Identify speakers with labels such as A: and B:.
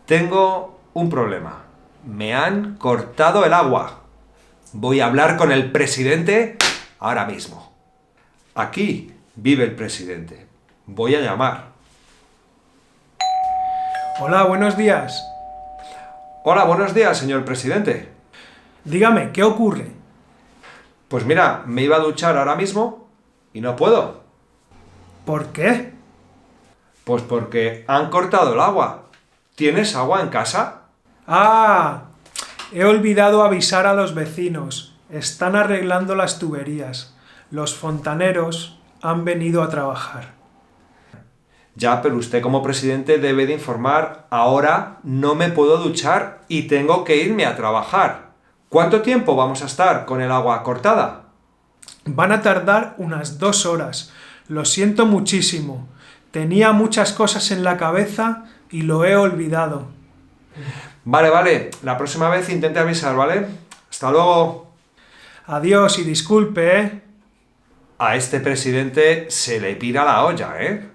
A: Tengo un problema. Me han cortado el agua. Voy a hablar con el presidente ahora mismo. Aquí vive el presidente. Voy a llamar.
B: Hola, buenos días.
A: Hola, buenos días, señor presidente.
B: Dígame, ¿qué ocurre?
A: Pues mira, me iba a duchar ahora mismo y no puedo.
B: ¿Por qué?
A: Pues porque han cortado el agua. ¿Tienes agua en casa?
B: Ah, he olvidado avisar a los vecinos. Están arreglando las tuberías. Los fontaneros han venido a trabajar.
A: Ya, pero usted como presidente debe de informar. Ahora no me puedo duchar y tengo que irme a trabajar. ¿Cuánto tiempo vamos a estar con el agua cortada?
B: Van a tardar unas 2 horas. Lo siento muchísimo. Tenía muchas cosas en la cabeza y lo he olvidado.
A: Vale. La próxima vez intente avisar, ¿vale? Hasta luego.
B: Adiós y disculpe, ¿eh?
A: A este presidente se le pira la olla, ¿eh?